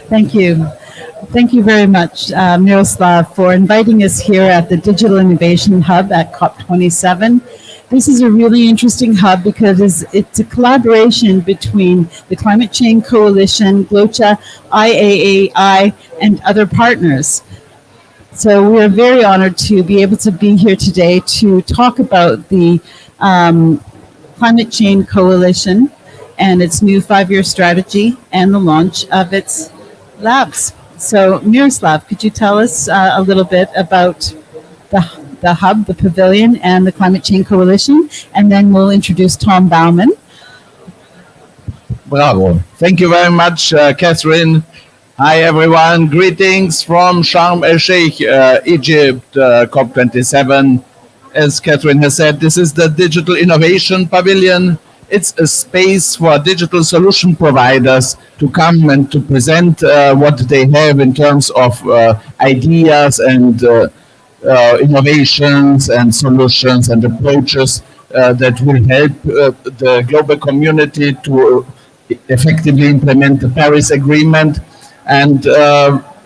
Thank you. Thank you very much, Miroslav, for inviting us here at the Digital Innovation Hub at COP27. This is a really interesting hub because it's a collaboration between the Climate Change Coalition, GLOCHA, IAAI, and other partners. So we are very honored to be able to be here today to talk about the um, Climate Change Coalition and its new 5-year strategy and the launch of its labs. So, Miroslav, could you tell us a little bit about the hub, the pavilion, and the Climate Change Coalition? And then we'll introduce Tom Bauman. Bravo. Thank you very much, Catherine. Hi, everyone. Greetings from Sharm el Sheikh, Egypt, COP27. As Catherine has said, this is the Digital Innovation Pavilion. It's a space for digital solution providers to come and to present what they have in terms of ideas and innovations and solutions and approaches that will help the global community to effectively implement the Paris Agreement. And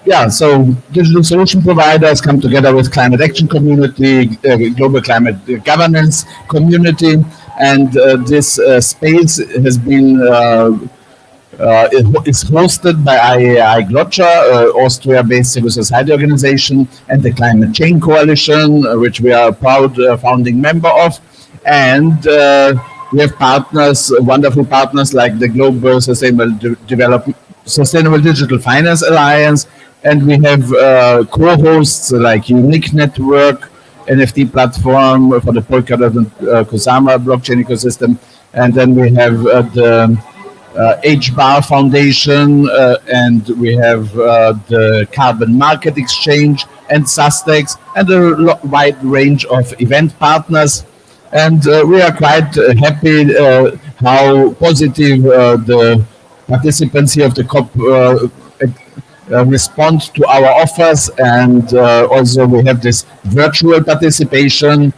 yeah, so digital solution providers come together with climate action community, global climate governance community, and this space has been is hosted by IAI GLOCHA, Austria-based civil society organization, and the Climate Change Coalition, which we are a proud founding member of. And we have partners, wonderful partners like the Global Sustainable Digital Finance Alliance, and we have co-hosts like Unique Network, NFT platform for the Polkadot and Kusama blockchain ecosystem, and then we have the HBAR Foundation, and we have the Carbon Market Exchange and Sustex, and a wide range of event partners. And we are quite happy how positive the participants here of the COP respond to our offers, and also we have this virtual participation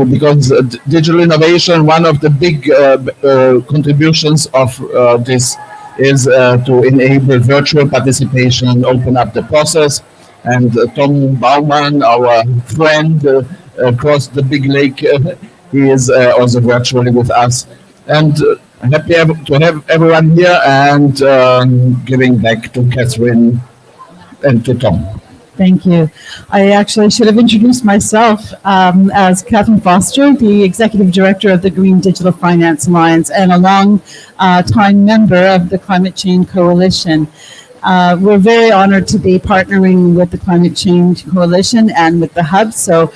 because digital innovation, one of the big contributions of this is to enable virtual participation, open up the process. And Tom Bauman, our friend across the big lake, he is also virtually with us. And happy to have everyone here, and giving back to Catherine and to Tom. Thank you. I actually should have introduced myself as Catherine Foster, the Executive Director of the Green Digital Finance Alliance and a long-time member of the Climate Change Coalition. We're very honored to be partnering with the Climate Change Coalition and with the Hub. So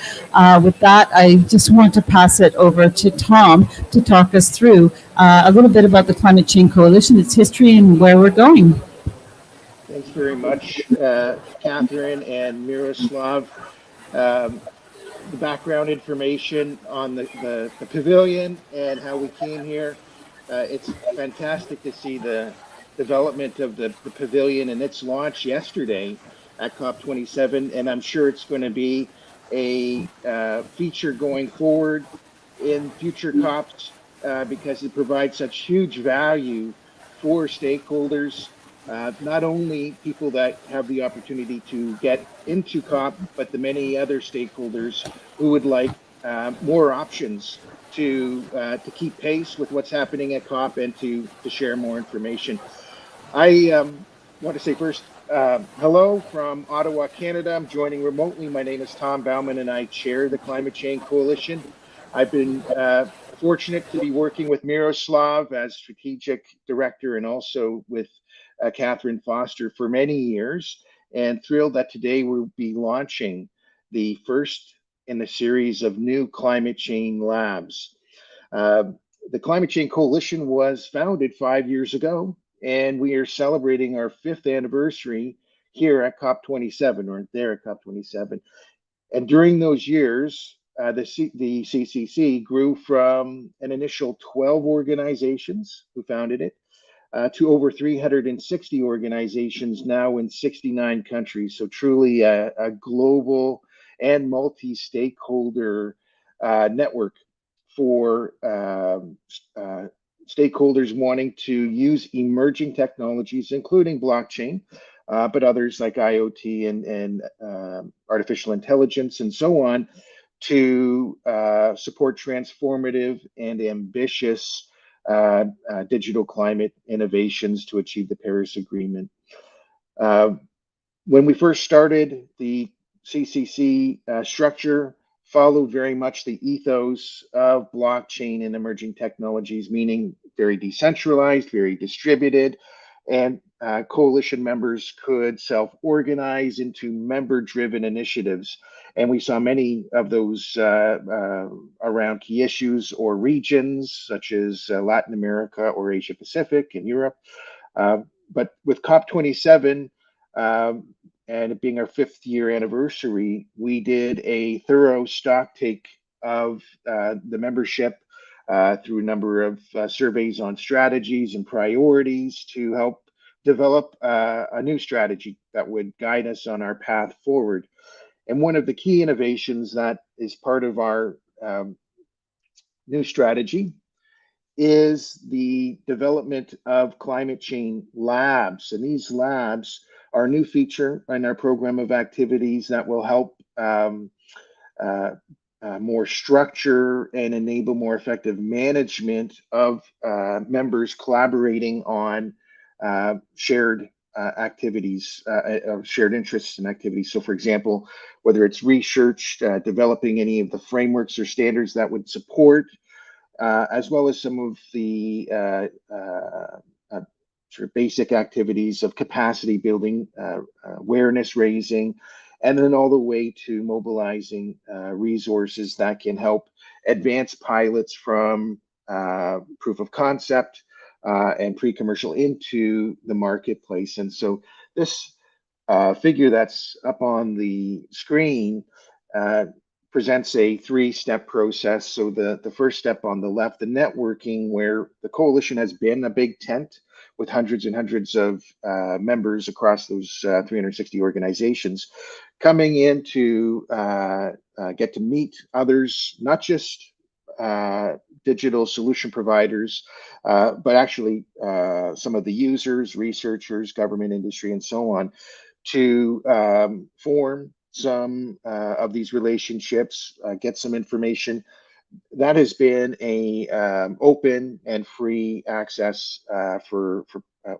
with that, I just want to pass it over to Tom to talk us through a little bit about the Climate Change Coalition, its history, and where we're going. Thanks very much, Catherine and Miroslav. The background information on the pavilion and how we came here. It's fantastic to see the development of the pavilion and its launch yesterday at COP27, and I'm sure it's going to be a feature going forward in future COPs because it provides such huge value for stakeholders. Not only people that have the opportunity to get into COP, but the many other stakeholders who would like more options to keep pace with what's happening at COP and to share more information. I want to say first, hello from Ottawa, Canada. I'm joining remotely. My name is Tom Bauman, and I chair the Climate Change Coalition. I've been fortunate to be working with Miroslav as strategic director and also with Catherine Foster for many years, and thrilled that today we'll be launching the first in the series of new climate change labs. The Climate Change Coalition was founded 5 years ago, and we are celebrating our 5th anniversary here at COP27, or there at COP27. And during those years, the CCC grew from an initial 12 organizations who founded it to over 360 organizations now in 69 countries. So truly a global and multi-stakeholder network for stakeholders wanting to use emerging technologies, including blockchain, but others like IoT and artificial intelligence and so on, to support transformative and ambitious digital climate innovations to achieve the Paris Agreement. When we first started, the CCC structure followed very much the ethos of blockchain and emerging technologies, meaning very decentralized, very distributed, and coalition members could self-organize into member-driven initiatives. And we saw many of those around key issues or regions, such as Latin America or Asia Pacific and Europe. But with COP27, and it being our 5th year anniversary, we did a thorough stock take of the membership through a number of surveys on strategies and priorities to help develop a new strategy that would guide us on our path forward. And one of the key innovations that is part of our new strategy is the development of climate change labs. And these labs are a new feature in our program of activities that will help more structure and enable more effective management of members collaborating on shared activities, shared interests and activities. So for example, whether it's research, developing any of the frameworks or standards that would support, as well as some of the sort of basic activities of capacity building, awareness raising, and then all the way to mobilizing resources that can help advance pilots from proof of concept and pre-commercial into the marketplace. And so this figure that's up on the screen presents a 3-step process. So the first step on the left, the networking, where the coalition has been a big tent with hundreds and hundreds of members across those 360 organizations, coming in to get to meet others, not just digital solution providers, but actually some of the users, researchers, government, industry, and so on, to form some of these relationships, get some information. That has been a open and free access for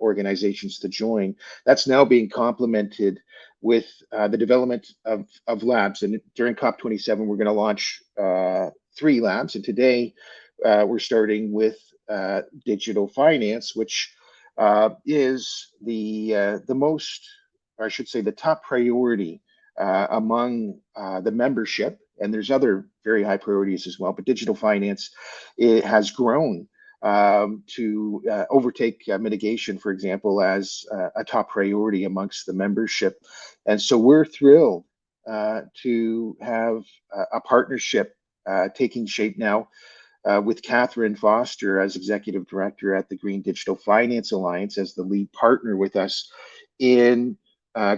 organizations to join. That's now being complemented with the development of labs. And during COP27, we're going to launch 3 labs. And today we're starting with digital finance, which is the most, or I should say, the top priority among the membership. And there's other very high priorities as well, but digital finance, it has grown to overtake mitigation, for example, as a top priority amongst the membership. And so we're thrilled to have a partnership taking shape now with Catherine Foster as Executive Director at the Green Digital Finance Alliance as the lead partner with us in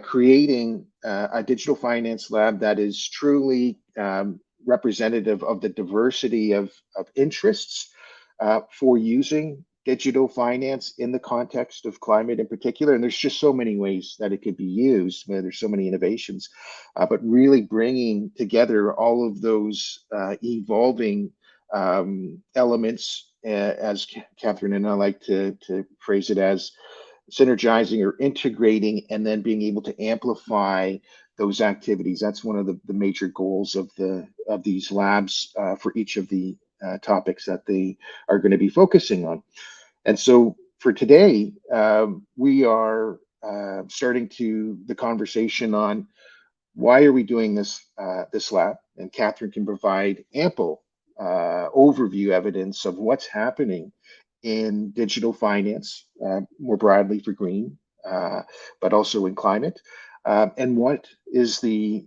creating a digital finance lab that is truly representative of the diversity of interests for using digital finance in the context of climate in particular. And there's just so many ways that it could be used. There's so many innovations, but really bringing together all of those evolving elements, as Catherine and I like to phrase it, as synergizing or integrating, and then being able to amplify those activities. That's one of the major goals of these labs for each of the topics that they are going to be focusing on. And so for today, we are starting the conversation on why are we doing this lab, and Catherine can provide ample overview evidence of what's happening in digital finance, more broadly for green, but also in climate, and what is the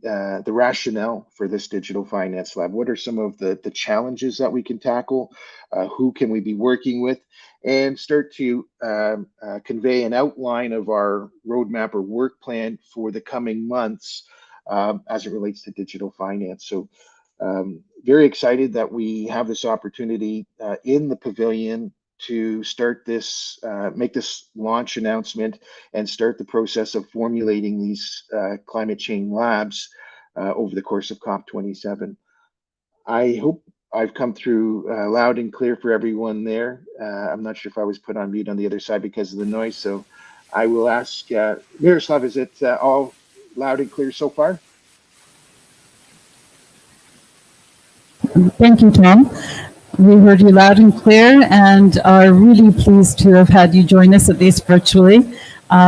rationale for this digital finance lab? What are some of the challenges that we can tackle? Who can we be working with? And start to convey an outline of our roadmap or work plan for the coming months as it relates to digital finance. So very excited that we have this opportunity in the pavilion to start this, make this launch announcement and start the process of formulating these climate change labs over the course of COP27. I hope I've come through loud and clear for everyone there. I'm not sure if I was put on mute on the other side because of the noise, so I will ask Miroslav, is it all loud and clear so far? Thank you, Tom. We heard you loud and clear and are really pleased to have had you join us, at least virtually.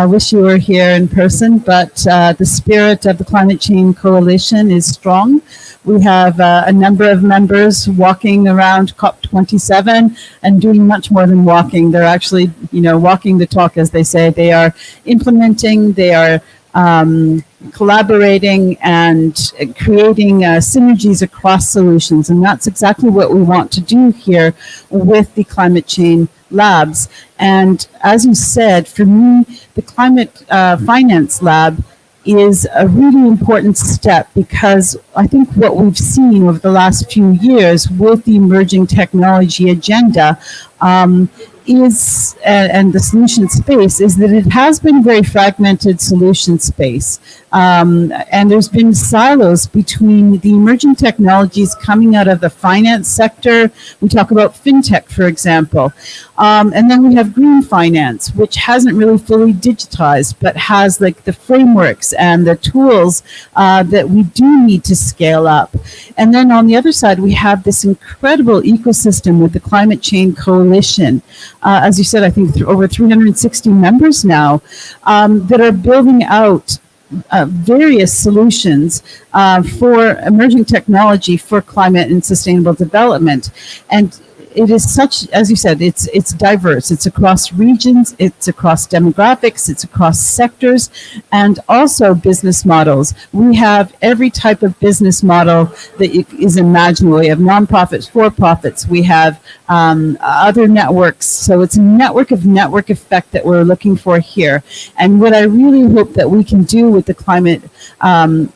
Wish you were here in person, but the spirit of the Climate Change Coalition is strong. We have a number of members walking around COP27 and doing much more than walking. They're actually, walking the talk, as they say. They are implementing, they are collaborating and creating synergies across solutions. And that's exactly what we want to do here with the Climate Change Labs. And as you said, for me, the Climate Finance Lab is a really important step, because I think what we've seen over the last few years with the emerging technology agenda is, and the solution space, is that it has been a very fragmented solution space. And there's been silos between the emerging technologies coming out of the finance sector. We talk about fintech, for example. And then we have green finance, which hasn't really fully digitized, but has like the frameworks and the tools that we do need to scale up. And then on the other side, we have this incredible ecosystem with the Climate Change Coalition. As you said, I think over 360 members now that are building out various solutions for emerging technology for climate and sustainable development. And it is such, as you said, it's diverse. It's across regions, it's across demographics, it's across sectors, and also business models. We have every type of business model that is imaginable. We have nonprofits, for-profits, we have other networks. So it's a network effect that we're looking for here. And what I really hope that we can do with the climate lab,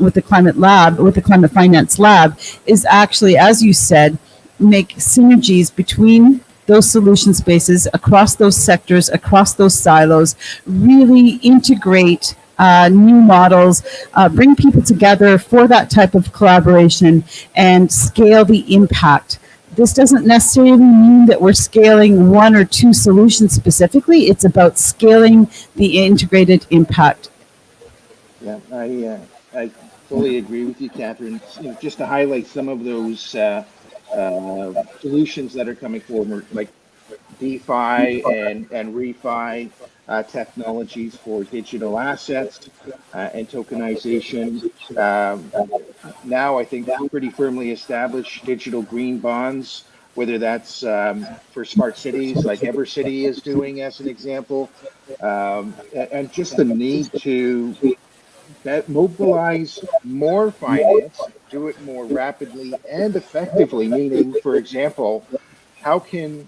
with the Climate Finance Lab, is actually, as you said, make synergies between those solution spaces, across those sectors, across those silos, really integrate new models, bring people together for that type of collaboration, and scale the impact. This doesn't necessarily mean that we're scaling one or two solutions specifically. It's about scaling the integrated impact. Yeah, I fully agree with you, Catherine. Just to highlight some of those solutions that are coming forward, like DeFi and ReFi technologies for digital assets and tokenization. Now I think pretty firmly established digital green bonds, whether that's for smart cities like Evercity is doing as an example, and just the need to mobilize more finance, do it more rapidly and effectively, meaning, for example, how can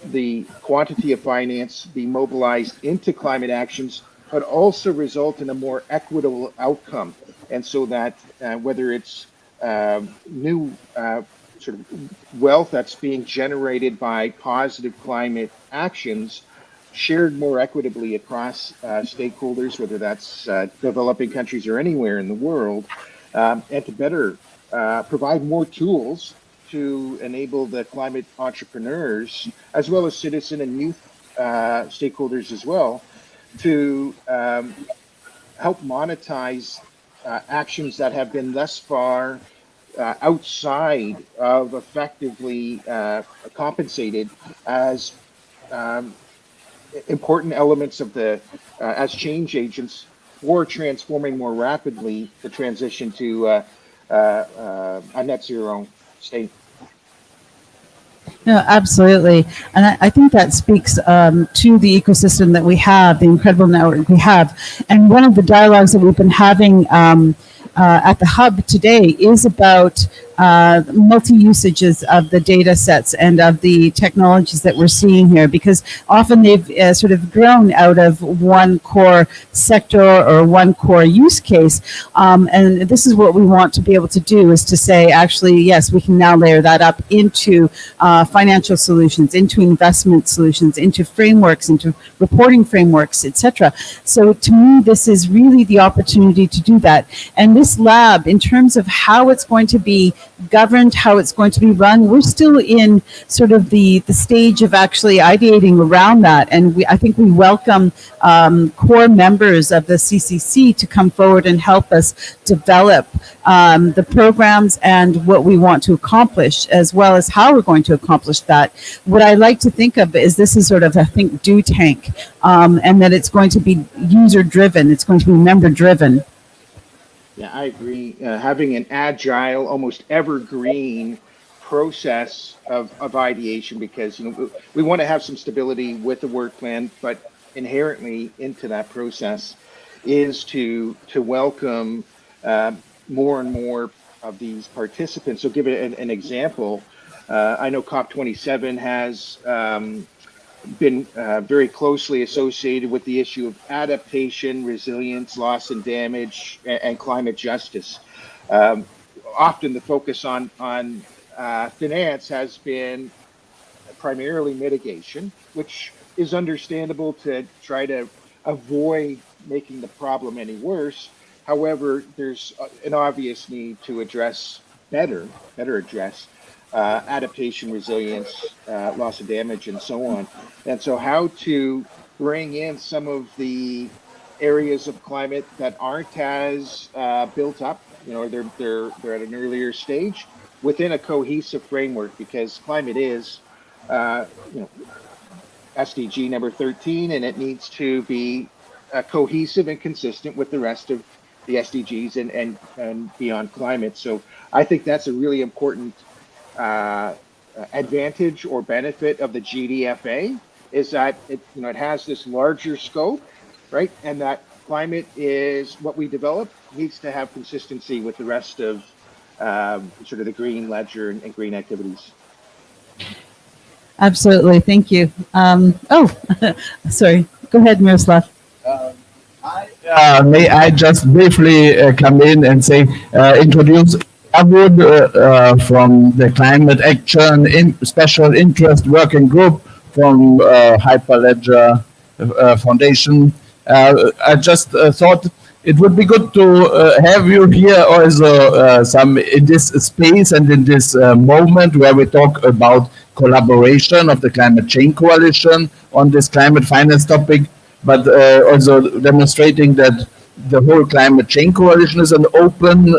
the quantity of finance be mobilized into climate actions, but also result in a more equitable outcome? And so that whether it's new sort of wealth that's being generated by positive climate actions, shared more equitably across stakeholders, whether that's developing countries or anywhere in the world, and to better provide more tools to enable the climate entrepreneurs, as well as citizen and youth stakeholders as well, to help monetize actions that have been thus far outside of effectively compensated as important elements of the as change agents for transforming more rapidly the transition to a net zero state. No, absolutely. And I think that speaks to the ecosystem that we have, the incredible network we have. And one of the dialogues that we've been having at the Hub today is about multi-usages of the data sets and of the technologies that we're seeing here, because often they've sort of grown out of one core sector or one core use case. And this is what we want to be able to do, is to say, actually, yes, we can now layer that up into financial solutions, into investment solutions, into frameworks, into reporting frameworks, etc. So to me, this is really the opportunity to do that. And this lab, in terms of how it's going to be governed, how it's going to be run, we're still in sort of the stage of actually ideating around that. And I think we welcome core members of the CCC to come forward and help us develop the programs and what we want to accomplish, as well as how we're going to accomplish that. What I like to think of is this is sort of a think do tank, and that it's going to be user driven, it's going to be member driven. Yeah, I agree. Having an agile, almost evergreen process of ideation, because we want to have some stability with the work plan, but inherently into that process is to welcome more and more of these participants. So give it an example. I know COP27 has been very closely associated with the issue of adaptation, resilience, loss and damage, and climate justice. Often the focus on finance has been primarily mitigation, which is understandable to try to avoid making the problem any worse. However, there's an obvious need to better address adaptation, resilience, loss of damage, and so on. And so how to bring in some of the areas of climate that aren't as built up, they're at an earlier stage within a cohesive framework, because climate is, SDG number 13, and it needs to be cohesive and consistent with the rest of the SDGs and beyond climate. So I think that's a really important advantage or benefit of the GDFA, is that it has this larger scope, right? And that climate is what we develop needs to have consistency with the rest of sort of the green ledger and green activities. Absolutely, thank you. Sorry, go ahead, Miroslav. May I just briefly come in and say, introduce Arwood from the Climate Action Special Interest Working Group from Hyperledger Foundation. I just thought it would be good to have you here also some in this space and in this moment where we talk about collaboration of the Climate Change Coalition on this climate finance topic, but also demonstrating that the whole Climate Change Coalition is an open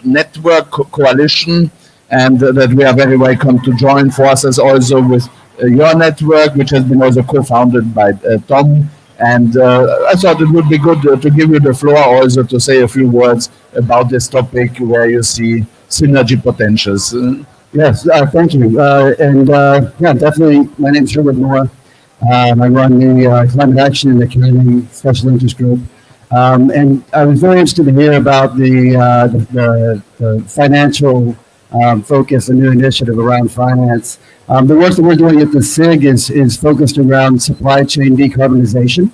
network coalition, and that we are very welcome to join forces also with your network, which has been also co-founded by Tom. And I thought it would be good to give you the floor also to say a few words about this topic where you see synergy potentials. Yes, thank you. Yeah, definitely. My name is Sherwood Moore. I run the Climate Action and the Community Special Interest Group. And I was very interested to hear about the financial focus, a new initiative around finance. The work that we're doing at the SIG is focused around supply chain decarbonization.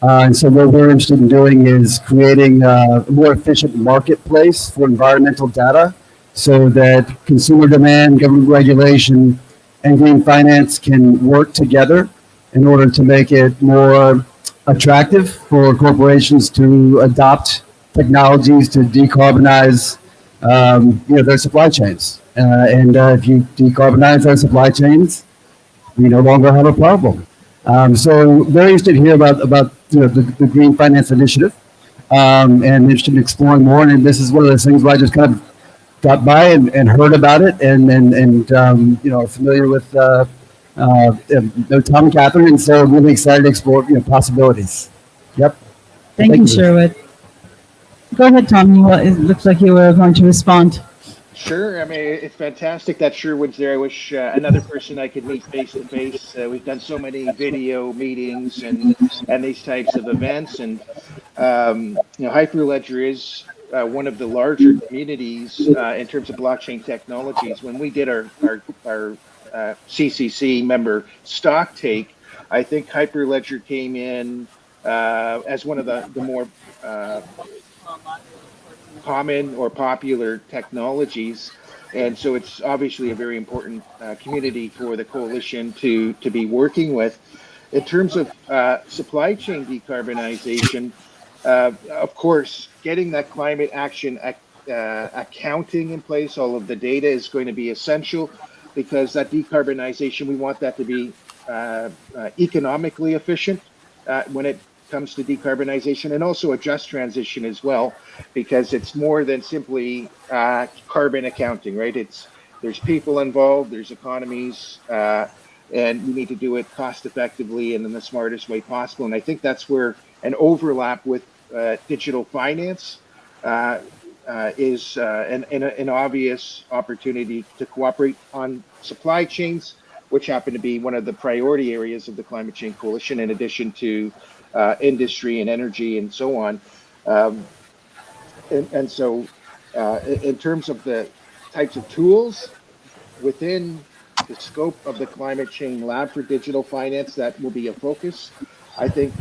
And so what we're interested in doing is creating a more efficient marketplace for environmental data, so that consumer demand, government regulation, and green finance can work together in order to make it more attractive for corporations to adopt technologies to decarbonize their supply chains. If you decarbonize their supply chains, we no longer have a problem. So very interested to hear about the Green Finance Initiative, and interested in exploring more. And this is one of those things where I just kind of got by and heard about it, and familiar with Tom and Catherine, and so really excited to explore possibilities. Yep. Thank you, Sherwood. Go ahead, Tom. It looks like you were going to respond. Sure. I mean, it's fantastic that Sherwood's there. I wish another person I could meet face to face. We've done so many video meetings and these types of events, and Hyperledger is one of the larger communities in terms of blockchain technologies. When we did our CCC member stock take, I think Hyperledger came in as one of the more common or popular technologies. And so it's obviously a very important community for the coalition to be working with. In terms of supply chain decarbonization, of course, getting that climate action accounting in place, all of the data is going to be essential, because that decarbonization, we want that to be economically efficient when it comes to decarbonization, and also a just transition as well, because it's more than simply carbon accounting, right? There's people involved, there's economies, and we need to do it cost effectively and in the smartest way possible. And I think that's where an overlap with digital finance is an obvious opportunity to cooperate on supply chains, which happen to be one of the priority areas of the Climate Change Coalition, in addition to industry and energy and so on. And so in terms of the types of tools within the scope of the Climate Change Lab for Digital Finance, that will be a focus. I think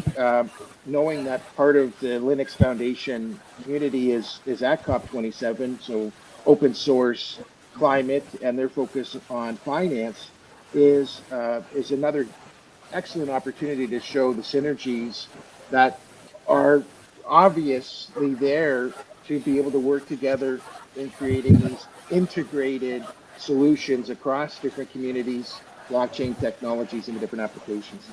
knowing that part of the Linux Foundation community is at COP27, so open source, climate, and their focus on finance is another excellent opportunity to show the synergies that are obviously there to be able to work together in creating these integrated solutions across different communities, blockchain technologies, and different applications.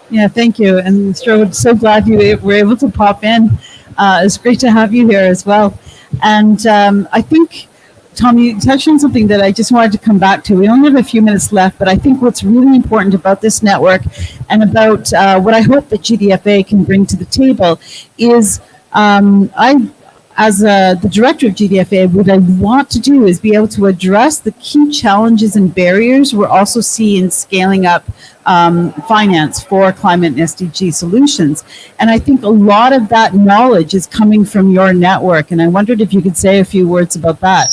Yeah, thank you. And so glad you were able to pop in. It's great to have you here as well. And I think, Tom, you touched on something that I just wanted to come back to. We only have a few minutes left, but I think what's really important about this network and about what I hope that GDFA can bring to the table is as the director of GDFA, what I want to do is be able to address the key challenges and barriers we're also seeing scaling up finance for climate and SDG solutions. And I think a lot of that knowledge is coming from your network. And I wondered if you could say a few words about that.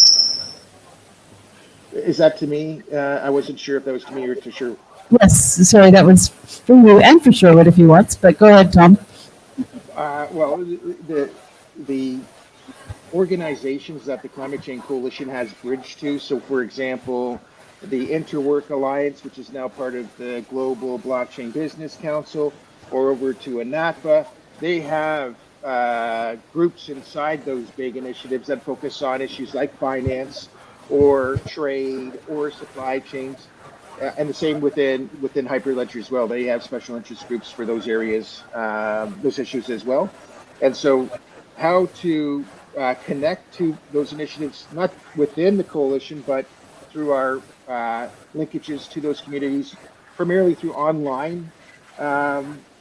Is that to me? I wasn't sure if that was to me or to Sherwood. Yes, sorry, that was for you and for Sherwood if you want, but go ahead, Tom. Well, the organizations that the Climate Change Coalition has bridged to, so for example, the Interwork Alliance, which is now part of the Global Blockchain Business Council, or over to ANAPA, they have groups inside those big initiatives that focus on issues like finance or trade or supply chains, and the same within Hyperledger as well. They have special interest groups for those areas, those issues as well. And so how to connect to those initiatives, not within the coalition, but through our linkages to those communities, primarily through online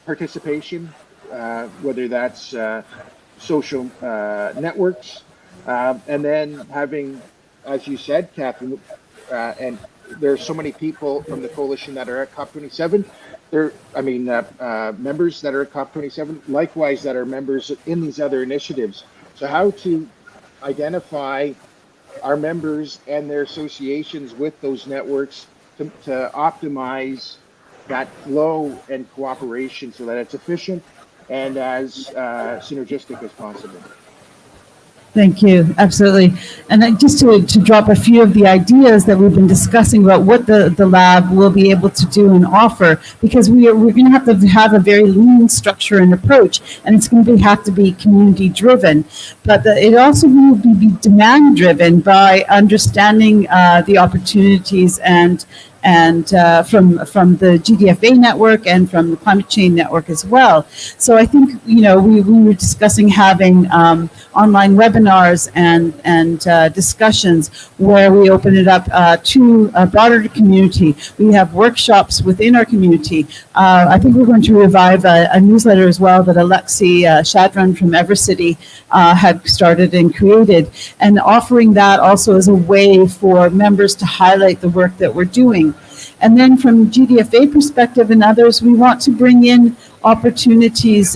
participation, whether that's social networks, and then having, as you said, Catherine, and there are so many people from the coalition that are at COP27. Members that are at COP27, likewise that are members in these other initiatives. So how to identify our members and their associations with those networks to optimize that flow and cooperation so that it's efficient and as synergistic as possible. Thank you. Absolutely. And just to drop a few of the ideas that we've been discussing about what the lab will be able to do and offer, because we're going to have a very lean structure and approach, and it's going to have to be community driven. But it also will be demand driven by understanding the opportunities and from the GDFA network and from the Climate Change Network as well. So I think, we were discussing having online webinars and discussions where we open it up to a broader community. We have workshops within our community. I think we're going to revive a newsletter as well that Alexi Shadran from Evercity had started and created, and offering that also as a way for members to highlight the work that we're doing. And then from GDFA perspective and others, we want to bring in opportunities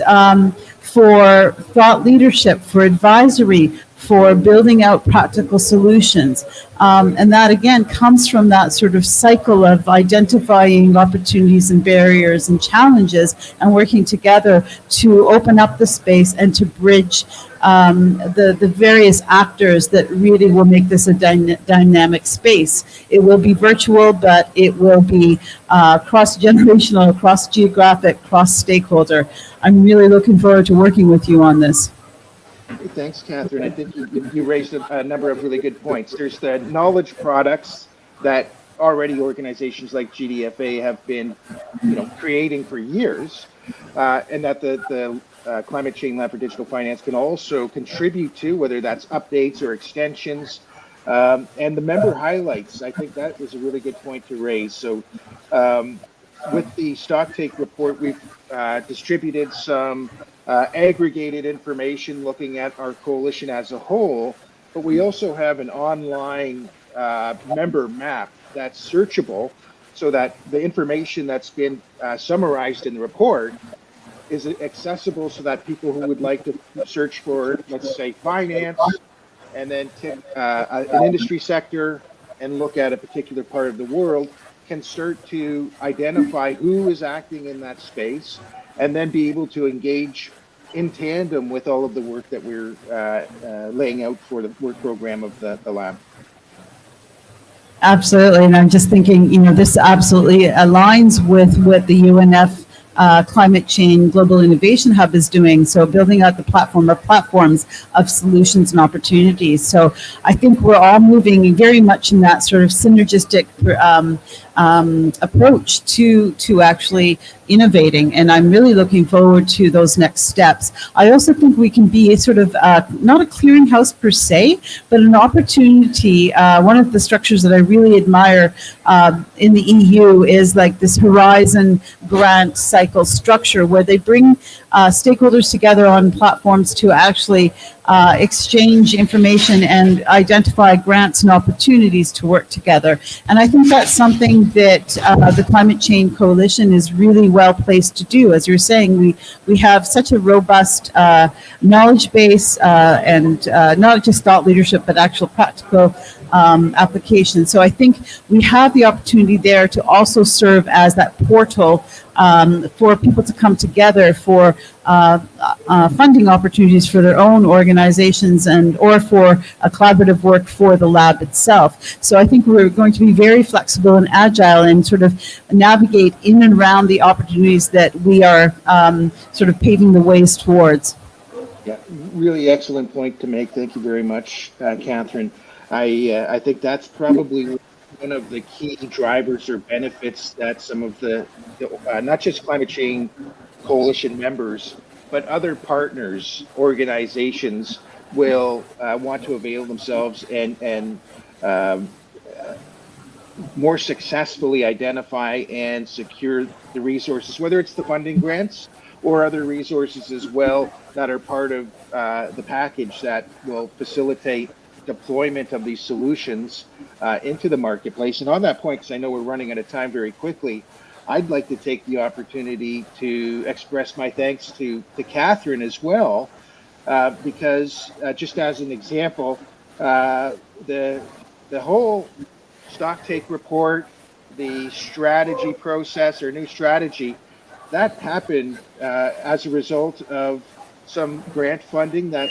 for thought leadership, for advisory, for building out practical solutions. And that again comes from that sort of cycle of identifying opportunities and barriers and challenges and working together to open up the space and to bridge the various actors that really will make this a dynamic space. It will be virtual, but it will be cross-generational, cross-geographic, cross-stakeholder. I'm really looking forward to working with you on this. Thanks, Catherine. I think you raised a number of really good points. There's the knowledge products that already organizations like GDFA have been, creating for years, and that the Climate Change Lab for Digital Finance can also contribute to, whether that's updates or extensions, and the member highlights. I think that was a really good point to raise. So, with the stock take report, we've distributed some aggregated information looking at our coalition as a whole, but we also have an online member map that's searchable, so that the information that's been summarized in the report is accessible, so that people who would like to search for, let's say, finance, and then tick an industry sector and look at a particular part of the world, can start to identify who is acting in that space, and then be able to engage in tandem with all of the work that we're laying out for the work program of the lab. Absolutely, and I'm just thinking, this absolutely aligns with what the UNF Climate Change Global Innovation Hub is doing. So building out the platform of platforms of solutions and opportunities. So I think we're all moving very much in that sort of synergistic approach to actually innovating, and I'm really looking forward to those next steps. I also think we can be sort of not a clearinghouse per se, but an opportunity. One of the structures that I really admire in the EU is like this Horizon grant cycle structure, where they bring stakeholders together on platforms to actually exchange information and identify grants and opportunities to work together. And I think that's something that the Climate Change Coalition is really well placed to do. As you're saying, we have such a robust knowledge base and not just thought leadership, but actual practical application. So I think we have the opportunity there to also serve as that portal for people to come together for funding opportunities for their own organizations or for a collaborative work for the lab itself. So I think we're going to be very flexible and agile and sort of navigate in and around the opportunities that we are sort of paving the ways towards. Yeah, really excellent point to make. Thank you very much, Catherine. I think that's probably one of the key drivers or benefits that some of the not just Climate Change Coalition members, but other partners, organizations will want to avail themselves and more successfully identify and secure the resources, whether it's the funding grants or other resources as well that are part of the package that will facilitate deployment of these solutions into the marketplace. And on that point, because I know we're running out of time very quickly, I'd like to take the opportunity to express my thanks to Catherine as well, because just as an example, the whole stock take report, the strategy process or new strategy, that happened as a result of some grant funding that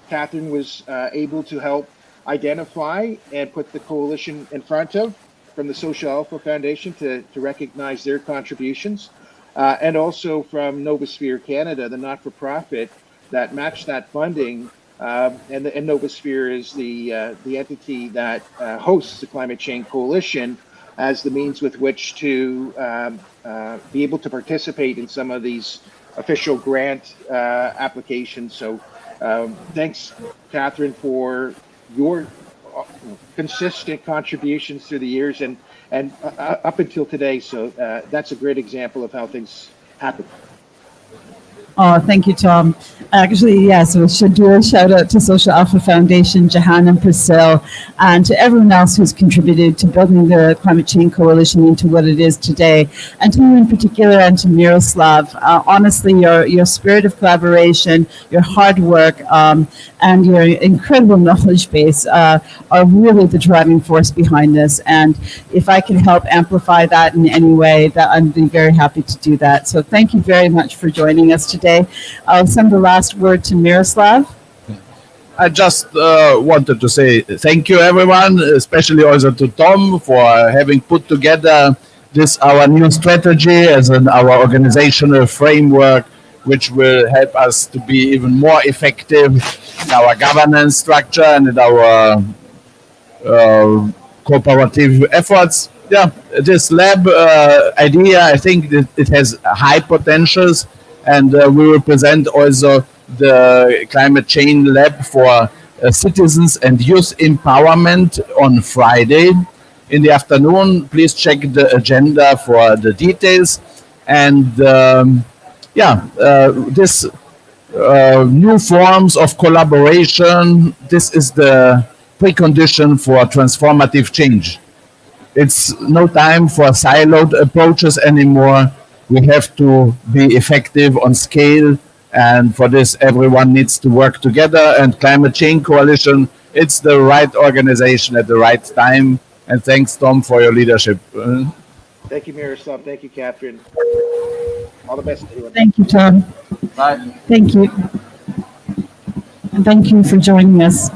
Catherine was able to help identify and put the coalition in front of from the Social Alpha Foundation to recognize their contributions, and also from Novosphere Canada, the not-for-profit that matched that funding. And Novosphere is the entity that hosts the Climate Change Coalition as the means with which to be able to participate in some of these official grant applications. So thanks, Catherine, for your consistent contributions through the years and up until today. So that's a great example of how things happen. Oh, thank you, Tom. Actually, yes, we should do a shout out to Social Alpha Foundation, Jahan and Priscilla, and to everyone else who's contributed to building the Climate Change Coalition into what it is today. And to you in particular, and to Miroslav, honestly, your spirit of collaboration, your hard work, and your incredible knowledge base are really the driving force behind this. And if I can help amplify that in any way, that I'd be very happy to do that. So thank you very much for joining us today. I'll send the last word to Miroslav. I just wanted to say thank you, everyone, especially also to Tom for having put together this our new strategy as our organizational framework, which will help us to be even more effective in our governance structure and in our cooperative efforts. Yeah, this lab idea, I think that it has high potentials, and we will present also the climate change lab for citizens and youth empowerment on Friday in the afternoon. Please check the agenda for the details. And this new forms of collaboration, this is the precondition for transformative change. It's no time for siloed approaches anymore. We have to be effective on scale, and for this, everyone needs to work together. And Climate Change Coalition, it's the right organization at the right time. And thanks, Tom, for your leadership. Thank you, Miroslav. Thank you, Catherine. All the best, everyone. Thank you, Tom. Bye. Thank you. And thank you for joining us.